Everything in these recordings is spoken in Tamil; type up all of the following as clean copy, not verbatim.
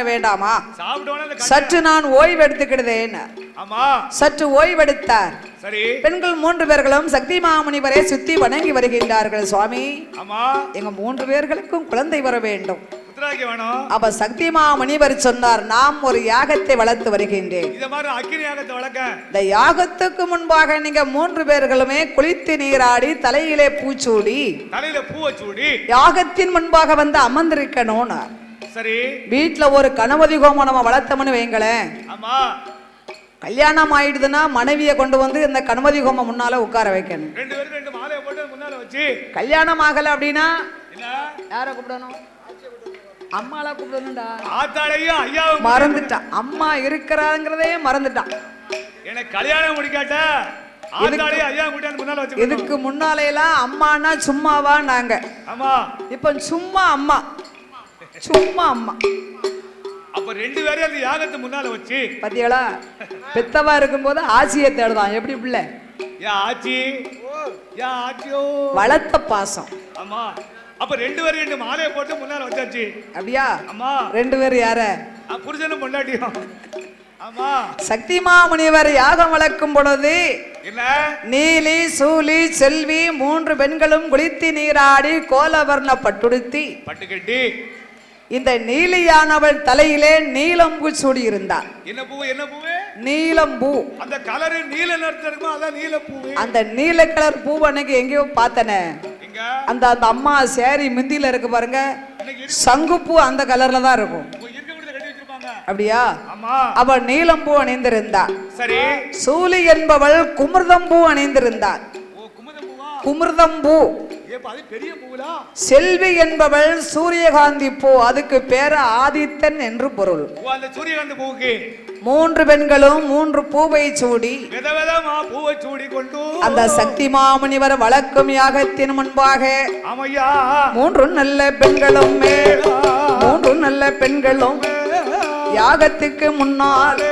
வேண்டாமா? சற்று நான் ஓய்வு எடுத்துக்கிடுதேன். சற்று ஓய்வெடுத்தார். பெண்கள் 3 பேர்களும் சக்தி மாமுனிவரை சுத்தி வணங்கி வருகின்றார்கள். சுவாமி, எங்க 3 பேர்களுக்கும் குழந்தை வர வேண்டும். அப்ப சக்தி மாமுனிவர் சொன்னார், நாம் ஒரு யாகத்தை வளர்த்து வருகின்றேன். இந்த யாகத்துக்கு முன்பாக நீங்க 3 பேர்களுமே குளித்து நீராடி தலையிலே பூச்சூடி யாகத்தின் முன்பாக வந்து அமர்ந்திருக்கணும். சரி, வீட்டுல ஒரு கணபதி ஹோமம் நம்ம வளர்த்தோம்னு வைங்களேன், கல்யாணம் ஆயிடுதுன்னா மனைவியை கொண்டு வந்து இந்த கணபதி ஹோமம் முன்னால உட்கார வைக்கணும். 2 பேருக்கு 2 மாலையை போட்டு முன்னால வச்சு, கல்யாணம் ஆகல அப்படின்னா யார கூப்பிடணும்? அம்மாளா கூப்பிடணும்டா. ஆத்தாளையும் ஐயாவும் மறந்துட்டான். அம்மா இருக்கிறாங்கிறதே மறந்துட்டான். எனக்கு கல்யாணம் முடிக்காட்ட ஆத்தாளையும் ஐயாவும் கூட்டி முன்னால வச்சு, இதுக்கு முன்னால எல்லாம் அம்மானா சும்மாவா நாங்க. ஆமா, இப்ப சும்மா அம்மா, சும்மா அம்மா. அப்ப 2 பேரையும் அந்த யாகத்தை முன்னால வச்சு பாத்தியாளா, பெத்தவா இருக்கும்போது ஆட்சியை தேடுதான். எப்படி பிள்ளை ஆட்சி வளர்த்த பாசம். ஆமா, அப்ப 2 பேரும் 2 மாலையை போட்டு முன்னால வச்சாச்சு. அப்படியா? ஆமா. 2 பேர் யார? புருஷனும் பொண்டாட்டியும். ஆமா. சக்தி மாமுனிவர் யாகம் வளர்க்கும் பொழுது என்ன, நீலி சூலி செல்வி 3 பெண்களும் குளித்து நீராடி கோலவர்ண பட்டுடுத்தி பட்டு கட்டி இந்த நீலியானவள் தலையிலே நீலம்பூ சூடி இருந்தார். என்ன பூ? என்ன பூ? நீலம்பூ. அந்த கலர் நீல நிறத்துல இருக்கும், அதான் நீலப்பூ. அந்த நீல கலர் பூ அன்னைக்கு எங்கேயோ பார்த்தனே, அந்த அந்த அம்மா சேரி மிந்தியில இருக்கு பாருங்க, சங்குப்பூ அந்த கலர்ல தான் இருக்கும். அப்படியா? அவள் நீலம்பூ அணிந்திருந்தார். சரி, சூலி என்பவள் குமிர்தம்பூ அணிந்திருந்தார். குமிர்தம்பூ. செல்வி என்பவள் சூரியகாந்தி பூ, அதுக்கு பேரு ஆதித்தன் என்று பொருள். சூரியகாந்தி பூவுக்கு 3 பெண்களும் 3 பூவை சூடி கொண்டு அந்த சக்தி மாமுனிவர் வளர்க்கும் யாகத்தின் முன்பாக 3 நல்ல பெண்களும் 3 நல்ல பெண்களும் யாகத்துக்கு முன்னால்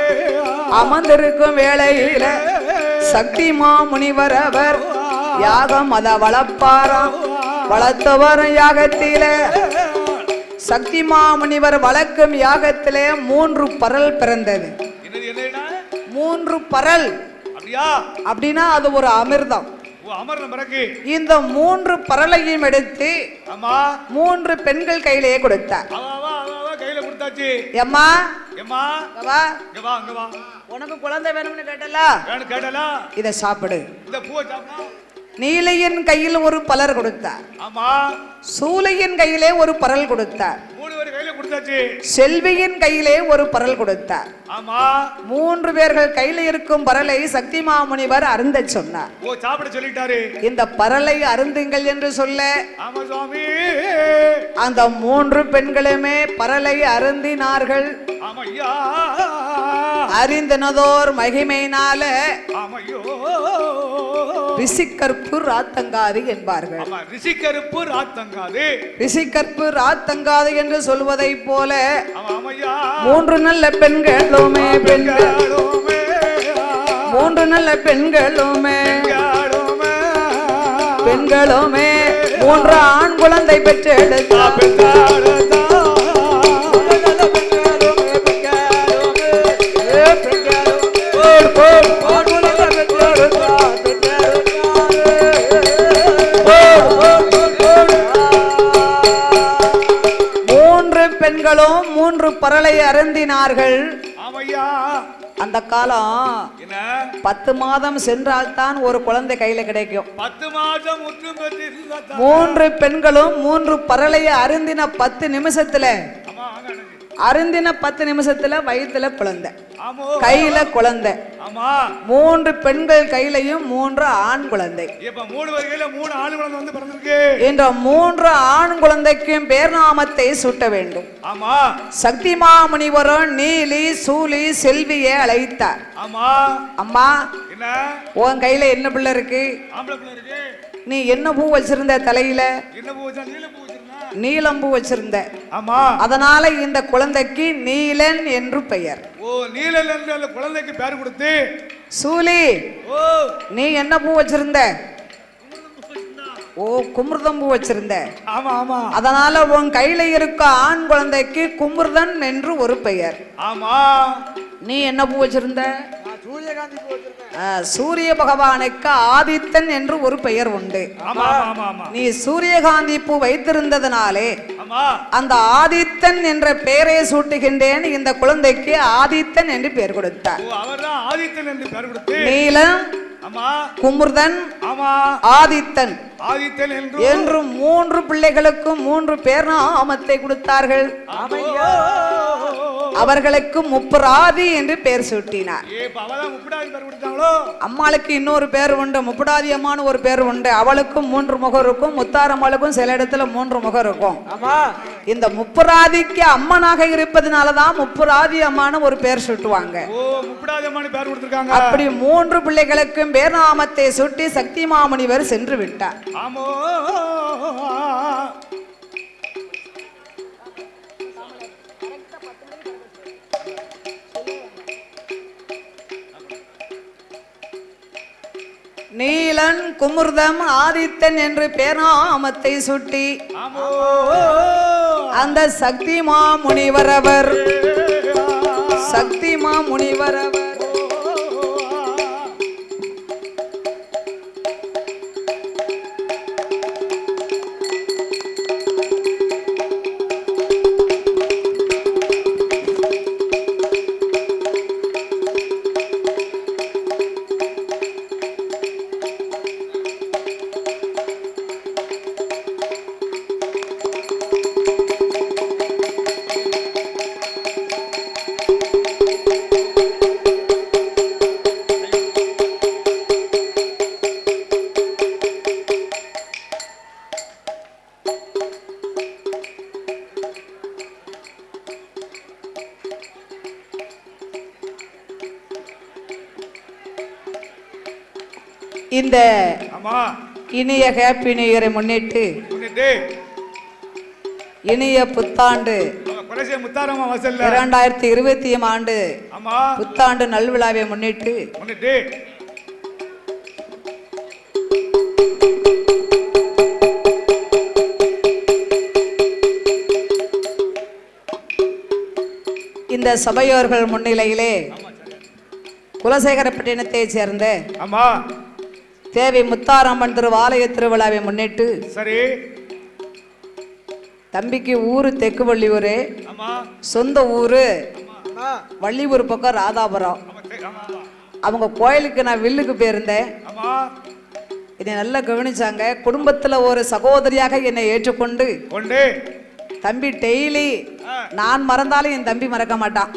அமர்ந்திருக்கும் வேளையில சக்தி மாமுனிவர் அவர் யாகம் அத வளர்ப்பாராம். வளர்த்தவர் யாகத்தில சக்தி மாமுனிவர் வளர்க்கும் யாகத்திலே 3 பரல் பிறந்தது. 3 பரல் அப்படின்னா அது ஒரு அமிர்தம். இந்த 3 பரலையும் எடுத்து 3 பெண்கள் கையிலேயே கொடுத்தார். எம்மா உனக்கு குழந்தை வேணும்னு கேட்டல, இத சாப்பிடு. நீலையின் கையில் ஒரு பலர் கொடுத்தார். சூலையின் கையிலே ஒரு பரல் கொடுத்தார். செல்வியின் கையிலே ஒரு பரல் கொடுத்தார். 3 பேர்கள் கையில இருக்கும் பரலை சக்தி மாமுனிவர் அருந்த சொன்னார். இந்த பரலை அருந்துங்கள் என்று சொல்ல அந்த 3 பெண்களுமே பரலை அருந்தினார்கள். அறிந்தனதோர் மகிமையினால ரிஷிகற்பு ராத்தங்காது என்பார்கள். ரிஷிகற்பு ராத்தங்காது என்று சொல்வதை போல 3 நல்ல பெண்களுமே 3 நல்ல பெண்களுமே 3 ஆண் குழந்தை பெற்றெடுத்தார். பெண்களும் 3 பரலை அருந்தினார்கள். அந்த காலம் 10 மாதம் சென்றால் தான் ஒரு குழந்தை கையில கிடைக்கும். 10 மாதம் 3 பெண்களும் 3 பரலை அருந்தின 10 நிமிஷத்துல அருந்தின 10 நிமிஷத்துல வயிற்றுல குழந்தை, கையில குழந்தை. 3 பெண்கள் கையிலையும் 3 ஆண் குழந்தை. இந்த 3 ஆண் குழந்தைக்கும் பேர் நாமத்தை சூட்ட வேண்டும். சக்தி மாமுனிவரும் நீலி சூலி செல்வியை அழைத்தார். அம்மா, உன் கையில என்ன பிள்ளை இருக்கு? நீ என்ன பூ வச்சிருந்த தலையில? நீலம்பூ வச்சிருந்த. அதனால இந்த குழந்தைக்கு நீலன் என்று பெயர். நீலன் என்று குழந்தைக்கு பெயர் கொடுத்து சூலி, நீ என்ன பூ வச்சிருந்த? ஓ, குமிர்தம்பூ வச்சிருந்த. ஆமா ஆமா. அதனால உன் கையில இருக்க ஆண் குழந்தைக்கு குமிர்தன் என்று ஒரு பெயர். ஆமா. நீ என்ன பூ வச்சிருந்த? சூரியகாந்தி பூ வச்சிருந்தேன். சூரிய பகவானுக்கு ஆதித்தன் என்று ஒரு பெயர் உண்டு. ஆமா ஆமா ஆமா. நீ சூரியகாந்தி பூ வைத்திருந்ததனாலே ஆமா அந்த ஆதித்தன் என்ற பெயரை சூட்டுகின்றேன். இந்த குழந்தைக்கு ஆதித்தன் என்று பெயர் கொடுத்தார். அவர்தான் ஆதித்தன் என்று பெயர் கொடுத்து நீலம், ஆமா, குமுர்தன், ஆமா, ஆதித்தன் ஆதித்தன் என்று 3 பிள்ளைகளுக்கும் 3 பேர் நாமத்தை கொடுத்தார்கள். அவர்களுக்கு முப்புராதி என்று பெயர் சூட்டினார். அம்மாளுக்கு இன்னொரு பேர் உண்டு, முப்புடாதி அம்மான்னு ஒரு பேர் உண்டு. அவளுக்கும் 3 முகம் இருக்கும், முத்தாரம்மாளுக்கும் சில இடத்துல 3 முகம் இருக்கும். இந்த முப்புராதிக்கு அம்மனாக இருப்பதனாலதான் முப்புராதி அம்மான்னு ஒரு பேர் சூட்டுவாங்க. அப்படி 3 பிள்ளைகளுக்கும் பேர் நாமத்தை சூட்டி சக்தி மாமுனிவர் சென்று விட்டார். நீலன், குமுர்தம், ஆதித்தன் என்று பேராமத்தை சுட்டி அந்த சக்தி மாமுனிவரவர் சக்தி மாமுனிவரவர் இந்த இனிய ஹேப்பி நியூ இயரை முன்னிட்டு இனிய புத்தாண்டு 2020 ஆண்டு புத்தாண்டு நல்விழாவை முன்னிட்டு இந்த சபையோர்கள் முன்னிலையிலே குலசேகரப்பட்டினத்தை சேர்ந்த தேவி முத்தாரம்மன் திருவாலய திருவிழாவை முன்னிட்டு சரி தம்பிக்கு ஊரு தெற்கு வள்ளியூர், சொந்த ஊரு வள்ளியூர் பக்கம் ராதாபுரம். அவங்க கோயிலுக்கு நான் வில்லுக்கு போயிருந்தேன். என்னை நல்லா கவனிச்சாங்க. குடும்பத்துல ஒரு சகோதரியாக என்னை ஏற்றுக்கொண்டு தம்பி டெய்லி நான் மறந்தாலும் என் தம்பி மறக்க மாட்டான்.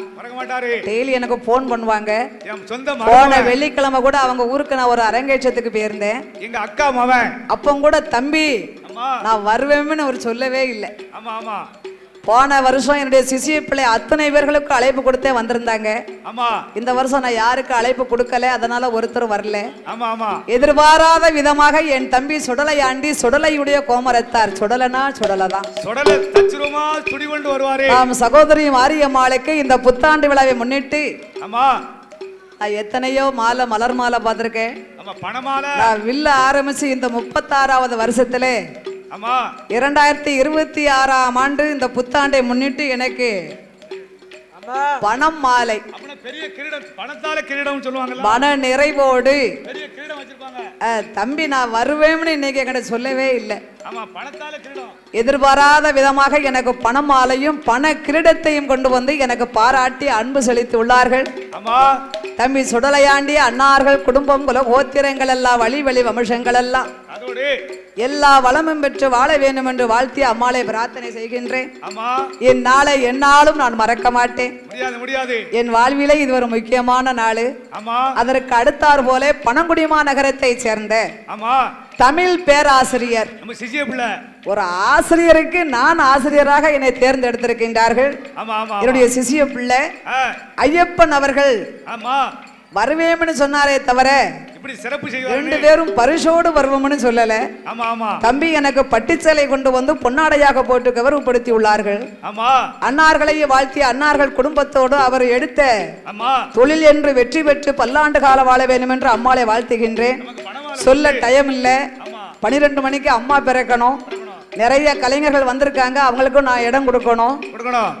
டெய்லி எனக்கு போன் பண்ணுவாங்க. போன வெள்ளிக்கிழமை கூட அவங்க ஊருக்கு நான் ஒரு அரங்கேற்றத்துக்கு போயிருந்தேன். எங்க அக்கா மவன் அப்ப கூட தம்பி நான் வருவேன்னு அவர் சொல்லவே இல்லை. போன வருஷம் என்னுடைய சிசிய பிள்ளை அத்தனை பேர்களுக்கு அழைப்பு கொடுத்தே வந்திருந்தாங்க. இந்த வருஷம் நான் யாருக்கு அழைப்பு கொடுக்கல, அதனால ஒருத்தர் வரல. எதிர்பாராத விதமாக என் தம்பி சுடலை ஆண்டி சுடலையுடைய கோமரத்தார். சுடலனா சுடலதான் சகோதரி மாரியம்மாளுக்கு இந்த புத்தாண்டு விழாவை முன்னிட்டு நான் எத்தனையோ மாலை மலர் மாலை பார்த்திருக்கேன். நான் வில்ல ஆரம்பிச்சு இந்த 36வது வருஷத்துல 2026ஆம் ஆண்டு இந்த புத்தாண்டை முன்னிட்டு எனக்கு பணம் மாலை, மன நிறைவோடு தம்பி நான் வருவேன்னு இன்னைக்கு என்கிட்ட சொல்லவே இல்லை. எதிர்பாராத விதமாக எனக்கு பணம் மாலையும் பண கிரீடத்தையும் கொண்டு வந்து எனக்கு பாராட்டி அன்பு செலுத்தி உள்ளார்கள். தம்பி சுடலையாண்டி அன்னார்கள் குடும்பம் குல கோத்திரங்கள் எல்லாம் வழி வழி வம்சங்கள் எல்லாம் எல்லா வளமும் பெற்று வாழ வேண்டும் என்று வாழ்த்தி அம்மாளை பிரார்த்தனை செய்கின்றேன். என் நாளை என்னாலும் நான் மறக்க மாட்டேன். என் வாழ்விலே இது ஒரு முக்கியமான நாள். அதற்கு அடுத்தாற் போல பனங்குடிமா நகரத்தை சேர்ந்த தமிழ் பேராசிரியர் ஒரு ஆசிரியருக்கு நான் ஆசிரியராக என்னை தேர்ந்தெடுத்திருக்கின்றார்கள். என்னுடைய சிசிய பிள்ளை ஐயப்பன் அவர்கள் வருவேன்னு சொன்னாரே தவிர ரெண்டு பேரும் பரிசோடு வருவோம்னு சொல்லல. தம்பி எனக்கு பட்டுச்சேலை கொண்டு வந்து பொன்னாடையாக போட்டு கௌரவப்படுத்தி உள்ளார்கள். அன்னார்களையே வாழ்த்தி அன்னார்கள் குடும்பத்தோடு அவர் எடுத்த தொழில் என்று வெற்றி பெற்று பல்லாண்டு கால வாழ வேண்டும் என்று அம்மாளை வாழ்த்துகின்றேன். சொல்ல டயம் இல்ல. 12 மணிக்கு அம்மா பிறக்கணும். நிறைய கலைஞர்கள் வந்திருக்காங்க, அவங்களுக்கும் நான் இடம் கொடுக்கணும்.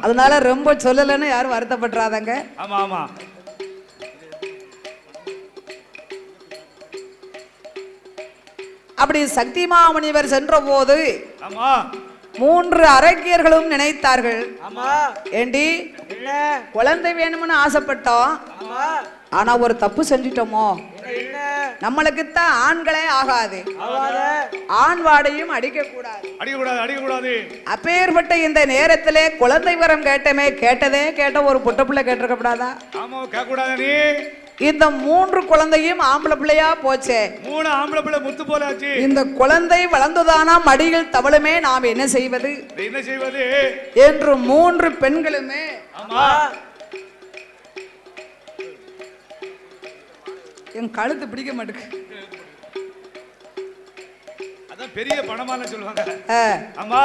அதனால ரொம்ப சொல்லலன்னு யாரும் வருத்தப்பட்டுறாதங்க. ஆமா ஆமா. அப்படி சக்திமா முனிவர் சென்ற போது ஆமா 3 அரக்கியர்களும் நினைத்தார்கள், ஆமா ஏண்டி குழந்தை வேணும்னு ஆசைப்பட்டோம், ஆனா ஒரு தப்பு செஞ்சிட்டோமோ, நம்மளுக்குத்தான் ஆண்களே ஆகாது, ஆண் வாடையும் அடிக்க கூடாது. அப்பேற்பட்ட இந்த நேரத்திலே குழந்தை வரம் கேட்டமே, கேட்ட ஒரு பொட்ட பிள்ளை கேட்டிருக்கப்படாதா? இந்த 3 குழந்தையும் ஆம்பளை பிள்ளையா போச்சே. 3 ஆம்பளை பிள்ளை முத்து போலாச்சு. இந்த குழந்தை வளர்ந்துதானா மடியில் தவளுமே, நாம் என்ன செய்வது என்று 3 பெண்களுமே என் கழுத்து பிடிக்க மாட்டேங்குது. பெரிய பணமான சொல்லுவாங்க. ஆமா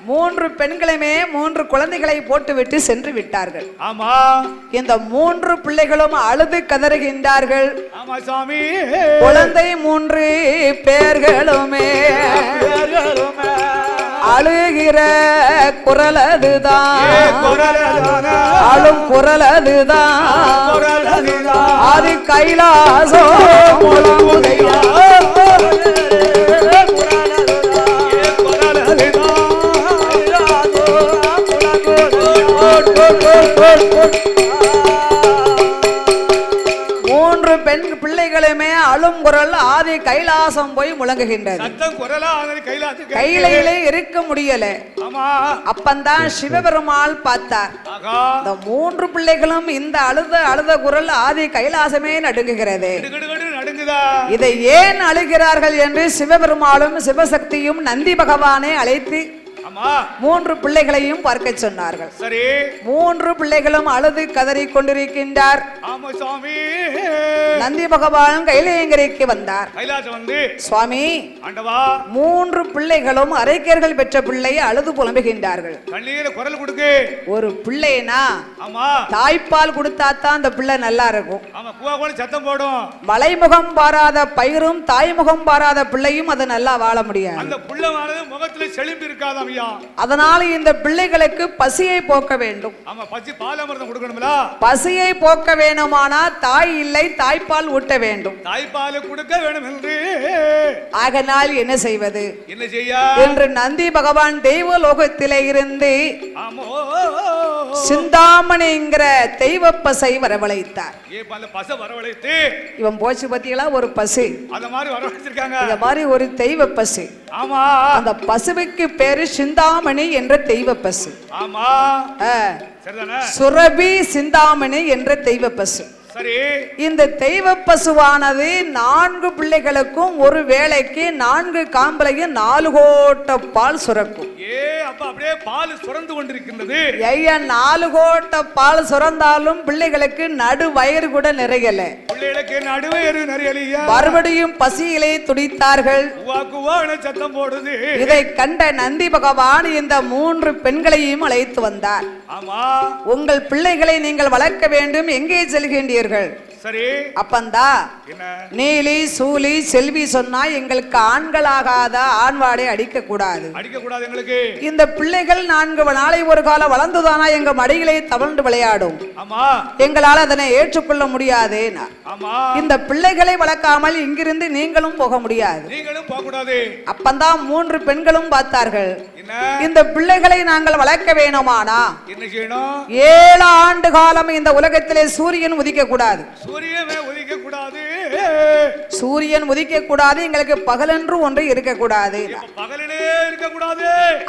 3 பெண்களுமே 3 குழந்தைகளை போட்டுவிட்டு சென்று விட்டார்கள். ஆமா இந்த 3 பிள்ளைகளும் அழுது கதறுகின்றார்கள். ஆமா சாமி. குழந்தை 3 பேர்களுமே அழுகிற குரல் அதுதான், அழும் குரல் அதுதான், அது கைலாசோ முழங்குதையா. மூன்று பெண் பிள்ளைகளுமே அழும் குரல் ஆதி கைலாசம் போய் முழங்குகின்றது. கையிலே இருக்க முடியல. அப்பந்தான் சிவபெருமாள் பார்த்தார், இந்த 3 பிள்ளைகளும் இந்த அழுத குரல் ஆதி கைலாசமே நடுங்குகிறது, இதை ஏன் அழுகிறார்கள் என்று சிவபெருமாளும் சிவசக்தியும் நந்தி பகவானை அழைத்து 3 பிள்ளைகளையும் பார்க்க சொன்னார்கள். சரி 3 பிள்ளைகளும் அழுது கதறி கொண்டிருக்கின்றார். நந்தி பகவான் கைலாயங்கிரிக்கு வந்தார். சுவாமி 3 பிள்ளைகளும் அரக்கியர்கள் பெற்ற பிள்ளை அழுது புலம்புகின்றார்கள். ஒரு பிள்ளைனா தாய்ப்பால் கொடுத்தாத்தான் அந்த பிள்ளை நல்லா இருக்கும். சத்தம் போடும். மலைமுகம் பாராத பயிரும் தாய்முகம் பாராத பிள்ளையும் அது நல்லா வாழ முடியாது. அந்த பிள்ளை முகத்துல செழிப்பு இருக்காது. அதனால இந்த பிள்ளைகளுக்கு பசியை போக்க வேண்டும். பசியை போக்க வேணுமானா தாய் இல்லை, தாய்ப்பால் ஊட்ட வேண்டும். தாய்ப்பால் கொடுக்க வேண்டும் என்று ஆகனால் என்ன செய்வது என்று நந்தி பகவான் தெய்வ லோகத்திலே இருந்து சிந்தாமணிங்கிற தெய்வ பசை வரவழைத்தார். இவன் போச்சு பத்திகளா ஒரு பசு, அந்த மாதிரி ஒரு தெய்வ பசு. அந்த பசுவுக்கு பேரு சிந்தாமணி என்ற தெய்வ பசு. சுரபி சிந்தாமணி என்ற தெய்வ பசு. இந்த தெய்வ பசுவானது 4 பிள்ளைகளுக்கும் ஒரு வேளைக்கு 4 காம்பலையும் 4 கோட்ட பால் சுரக்கும். அப்படியே பால் சுரந்து கொண்டிருக்கின்றது. ஐயா 4 கோட்ட பால் சுரந்தாலும் பிள்ளைகளுக்கு நடு வயிறு கூட நிறையல. பிள்ளைகளுக்கு நடுவயிறு நிறையலையா? மறுபடியும் பசியிலே துடித்தார்கள். சத்தம் போடுது. இதை கண்ட நந்தி பகவான் இந்த 3 பெண்களையும் அழைத்து வந்தார். உங்கள் பிள்ளைகளை நீங்கள் வளர்க்க வேண்டும், எங்கே செல்கின்றீர்கள்? சரி அப்பந்தா நீலி சூலி செல்வி சொன்னா எங்களுக்கு ஆண்களாகாத ஆண்வாடை அடிக்க கூடாது. எங்களுக்கு இந்த பிள்ளைகள் 4 நாளை ஒரு காலம் வளர்ந்துதானா எங்க மடிகளை தவழ்ந்து விளையாடும். எங்களால் அதனை ஏற்றுக்கொள்ள முடியாது. இந்த பிள்ளைகளை வளர்க்காமல் இங்கிருந்து நீங்களும் போக முடியாது. அப்பந்தான் 3 பெண்களும் பார்த்தார்கள், இந்த பிள்ளைகளை நாங்கள் வளர்க்க வேணுமானா 7 ஆண்டு காலம் இந்த உலகத்திலே சூரியன் உதிக்க கூடாது. சூரியன் உதிக்க கூடாது, எங்களுக்கு பகலென்று ஒன்று இருக்க கூடாது.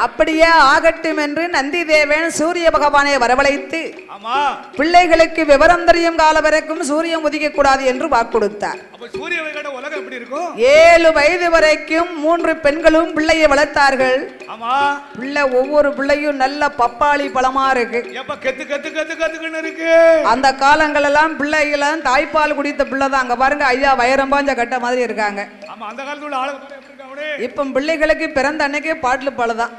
அப்படியே ஆகட்டும் என்று நந்தி தேவன் சூரிய பகவானை வரவழைத்து பிள்ளைகளுக்கு விவரம் தெரியும் கால வரைக்கும் சூரியன் உதிக்க கூடாது என்று வாக்கு கொடுத்தார். 7 வயது வரைக்கும் 3 பெண்களும் பிள்ளையை வளர்த்தார்கள். பிள்ளை ஒவ்வொரு பிள்ளையும் நல்ல பப்பாளி பழமா இருக்கு. அந்த காலங்கள் எல்லாம் பிள்ளைகள் தாய்ப்பால் குடித்த பிள்ளை தான். அங்க பாருங்க ஐயா வயரம்பாஞ்ச கட்ட மாதிரி இருக்காங்க. இப்ப பிள்ளைகளுக்கு பிறந்த அன்னைக்கே பாட்டுல பழதான்.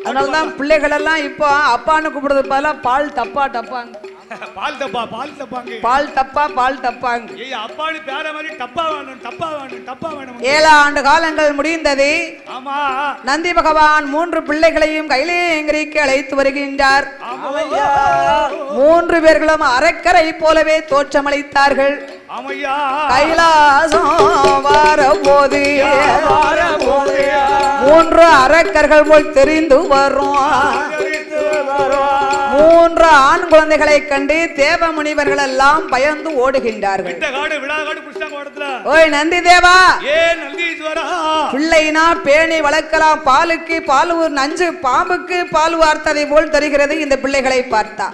அதனாலதான் பிள்ளைகள் எல்லாம் இப்போ அப்பான்னு கூப்பிடுறது பதிலா பால் டப்பா டப்பாங்க. பால் டப்பா பால் டப்பாங்க பால் டப்பாங்க ஏய் அப்பாடி பேர மாதிரி டப்பா வேணும் 7 ஆண்டு காலங்கள் முடிந்தது. ஆமா நந்தி பகவான் 3 பிள்ளைகளையும் கைலேங்கிரிக்கு அழைத்து வருகின்றார். 3 பேர்களும் அரக்கரை போலவே தோற்றமளித்தார்கள். கைலாசம் வரபோது 3 அரக்கர்கள் போல் தெரிந்து வரும். 3 ஆண் குழந்தைகளை கண்டு தேவ முனிவர்கள் எல்லாம் பயந்து ஓடுகின்றார்கள். ஓய் நந்தி தேவா, பிள்ளைனா பேணி வளர்க்கலாம், பாலுக்கு பால் நஞ்சு, பாம்புக்கு பால் வார்த்ததை போல் தெரிகிறது இந்த பிள்ளைகளை பார்த்தா.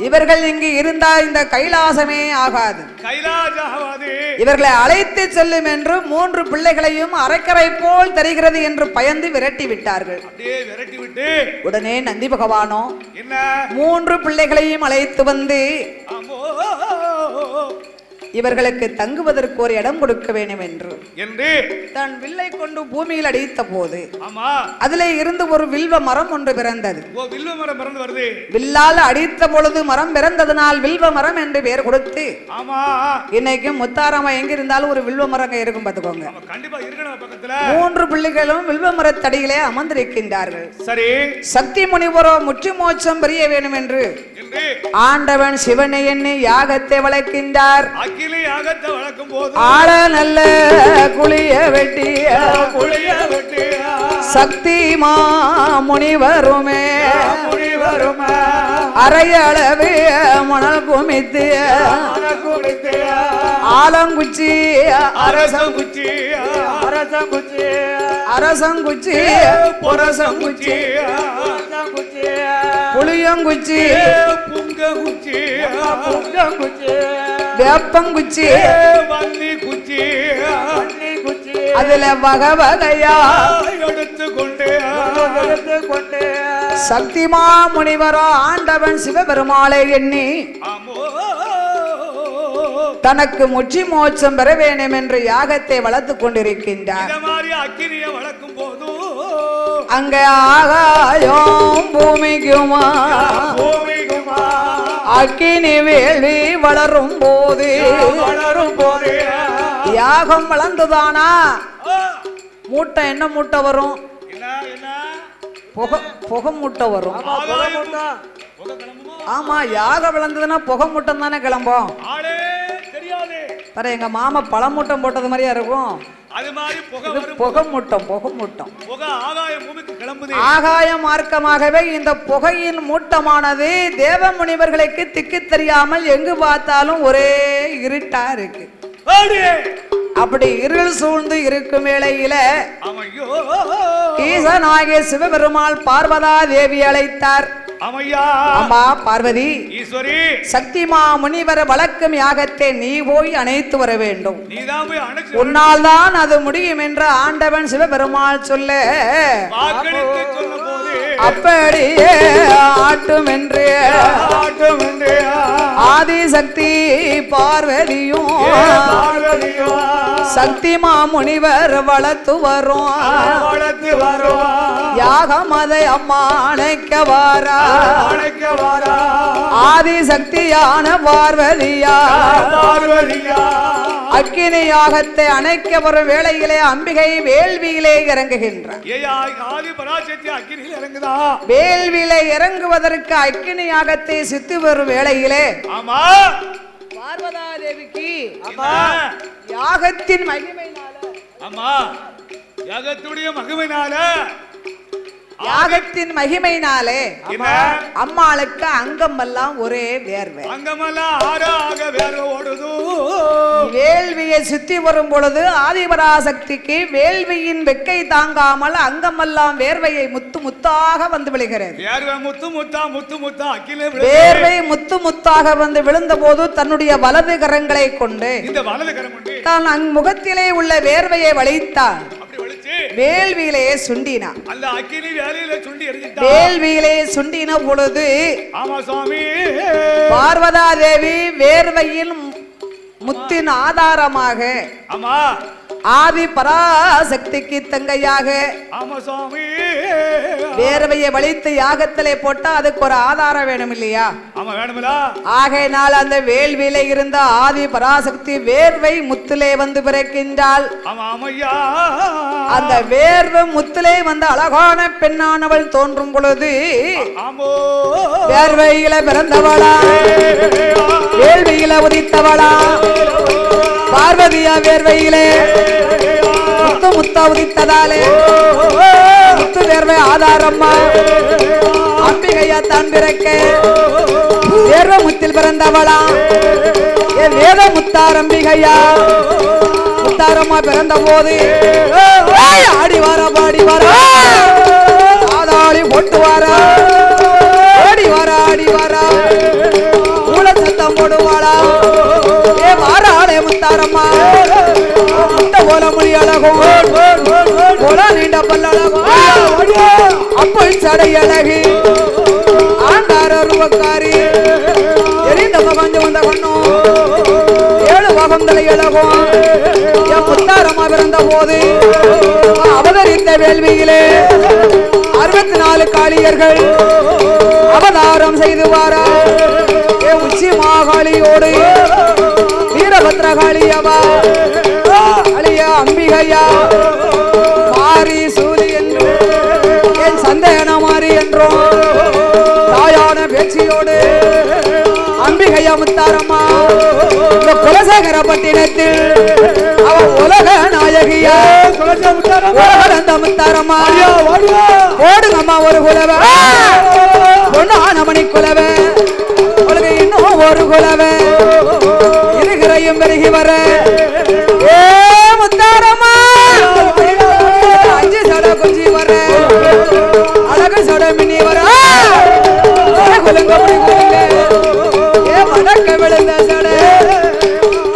இவர்கள் இங்கு இருந்தா இந்த கைலாசமே ஆகாது, இவர்களை அழைத்து செல்லும் என்று 3 பிள்ளைகளையும் அரக்கரை போல் தெரிகிறது என்று பயந்து விரட்டி விட்டார்கள். உடனே நந்தி பகவானோ 3 பிள்ளைகளையும் அழைத்து வந்து இவர்களுக்கு தங்குவதற்கு ஒரு இடம் கொடுக்க வேண்டும் என்று தன் வில்லை கொண்டு பூமியில் அடித்த போது அதிலே இருந்து ஒரு வில்வ மரம் ஒன்று பிறந்தது. வில்லால் அடித்த பொழுது மரம் பிறந்ததனால் வில்வ மரம் என்று பெயர் கொடுத்து இன்னைக்கு முத்தாராமா எங்க இருந்தாலும் ஒரு வில்வ மரம் இருக்கும் பார்த்துக்கோங்க. 3 பிள்ளைகளும் வில்வ மரத்தடியிலே அமர்ந்திருக்கின்றார்கள். சரி, சக்தி முனிவரோ முற்று மோட்சம் பெரிய வேண்டும் என்று ஆண்டவன் சிவனை எண்ணி யாகத்தை வளர்க்கின்றார். ஆள நல்ல குளிய வெட்டி சக்தி முனிவருமே அரையளவு மணல் குமித்து ஆலங்குச்சி அரசங்குச்சி பொரசங்குச்சி புளியங்குச்சி வேப்பங்குச்சி அதுல வகை வகையா எடுத்துக்கொண்டு சக்திமா முனிவரோ ஆண்டவன் சிவபெருமாளை எண்ணி தனக்கு முற்றி மோட்சம் பெற வேண்டும் என்று யாகத்தை வளர்த்து கொண்டிருக்கின்றார். அங்க ஆகாயம் பூமிக்குமா அக்கினி வேள்வி வளரும் போது யாகம் வளர்ந்துதானா மூட்டை என்ன மூட்டை வரும்? புகை மூட்டை வரும். ஆமா, யாகம் வளர்ந்ததுன்னா புகை மூட்டம் தானே கிளம்பும். எங்க மாமா பழமூட்டம் போட்டது மாதிரியா இருக்கும். ஆகாய மார்க்கமாகவே இந்த புகையின் மூட்டமானது தேவ முனிவர்களுக்கு திக்கு தெரியாமல் எங்கு பார்த்தாலும் ஒரே இருட்டா இருக்கு. அப்படி இருள் சூழ்ந்து இருக்கும் வேளையில ஈசனாகிய சிவபெருமாள் பார்வதா தேவி அழைத்தார். அம்மா பார்வதி, சக்திமா முனிவர் வழக்கம் யாகத்தை நீ போய் அணைத்து வர வேண்டும், உன்னால் தான் அது முடியும் என்று ஆண்டவன் சிவபெருமாள் சொல்ல அப்படியே ஆட்டும் என்று ஆதிசக்தி பார்வதியும் சக்திமா முனிவர் வளர்த்து வரும். யாகம் அதை அம்மா அணைக்க வாரா ஆதிசக்தியான பார்வதியா அக்கினி யாகத்தை அணைக்க வரும் வேளையிலே அம்பிகை வேள்வியிலே இறங்குகின்றார். வேள்வியிலே இறங்குவதற்கு அக்கினி யாகத்தை சித்து வரும் வேளையிலே பார்வதா தேவிக்கு யாகத்தின் மகிமையினாலே அம்மாளுக்கு அங்கம் எல்லாம் ஒரே வேர்வை. வேள்வியை சுத்தி வரும் பொழுது ஆதிபராசக்திக்கு வேள்வியின் வெக்கை தாங்காமல் அங்கமெல்லாம் வேர்வையை முத்து முத்தாக வந்து விழுகிறது. வேர்வை முத்து முத்தாக வந்து விழுந்த போது தன்னுடைய வலது கரங்களை கொண்டு தான் முகத்திலே உள்ள வேர்வையை வளைத்தான். வேள்வியிலே சுண்டினா வேள்வியிலே சுண்டின பொழுது பார்வதா தேவி வேர்வையில் முத்தின் ஆதாரமாக ஆதி பராசக்திக்கு தங்கையாக ஆமா சுவாமி வேர்வையை வலித்து யாகத்திலே போட்டா அதுக்கு ஒரு ஆதாரம் வேணும் இல்லையா? ஆமா வேணுமில்ல. ஆகையினால் அந்த வேள்வியில இருந்த ஆதி பராசக்தி வேர்வை முத்திலே வந்து பிறக்கின்றாள். ஆமா ஆமையா. அந்த வேர்வை முத்திலே வந்து அழகான பெண்ணானவள் தோன்றும் பொழுது வேர்வையில பிறந்தவளா வேள்வியில உதித்தவளா பார்வதியா வேர்வையிலே முத்து முத்த உதித்ததாலே முத்து வேர்வை ஆதாரம்மா அம்பிகையா தான் பிறக்க வேர்வை முத்தில் பிறந்தவளா வேத முத்தாரம்பிகையா முத்தாரம்மா பிறந்த போது ஆடி வார பாடி வார ஆதாளி போட்டு வாரா ஆடி வாரா ஆடி வாரா மூல சத்தம் போடுவாளா வாராளே முத்தாரம்மா முத்த போல மொழி அழகும் போல நீண்ட பல்லழகும் அப்ப சடை அழகு ஆண்டார ரூபக்காரி எரிந்த மகஞ்சு வந்த கண்ணும் ஏழு வகம் தலை அழகும் என் முத்தாரம்மா பிறந்த போது அவதரித்த வேள்வியிலே 64 காளியர்கள் அவதாரம் செய்து வாரா உச்சி மாகாளியோடு வீரபத்ரகாளியவா அழியா அம்பிகையா மாறி சூரி என்று என் சந்தேன மாறி என்றும் தாயான பேச்சியோடு அம்பிகையா முத்தாரம்மா இந்த குலசேகர பட்டினத்தில் அவ உலக நாயகியா உலகந்த முத்தாரம்மா ஓடுங்கம்மா ஒரு குலவை பொண்ணான மணி குலவை உலக இன்னும் ஒரு குலவை இருகிறையும் பெருகி வர ஏ முத்தாரம்மா அஞ்சு சட குஞ்சி வர அழகு சட மினி வர குலங்க ஏ மடக்க விழுந்த சட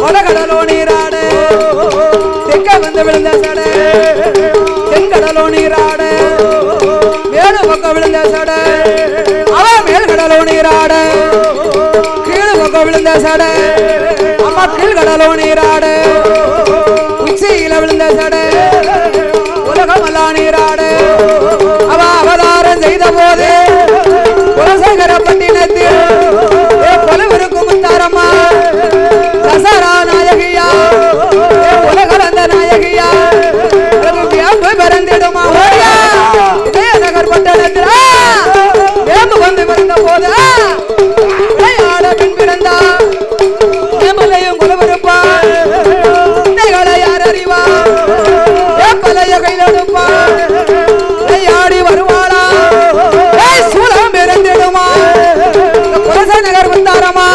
உலகடலோ நீராடு தெக்க வந்து விழுந்த சட தென்கடலோ நீராடு மேடு பக்கம் விழுந்த சட அவ மேல்கடலோ நீராடு கீழு பக்கம் விழுந்த சட அம்மா கீழ்கடலோ நீராடு உச்சியில விழுந்த சட உலகமெல்லாம் நீராடு அவ அவதாரம் செய்த போது குலசேகர பட்டினத்தில் கொலவிருக்கும் முத்தாரம்மா தசரா நாயகியா உலகலந்த நாயகியா வேம்பு பிறந்திடுமா விஜயநகர் பட்டணத்தில் வேம்பு வந்து பிறந்த போது விளையாட பின் பிறந்தா வேம்பலையும் குலவிருப்பா யார் அறிவா வேப்பலைய கையிலெடுப்பா விளையாடி வருவாளா சூலம் பிறந்திடுமா குலசேகர முத்தாரம்மா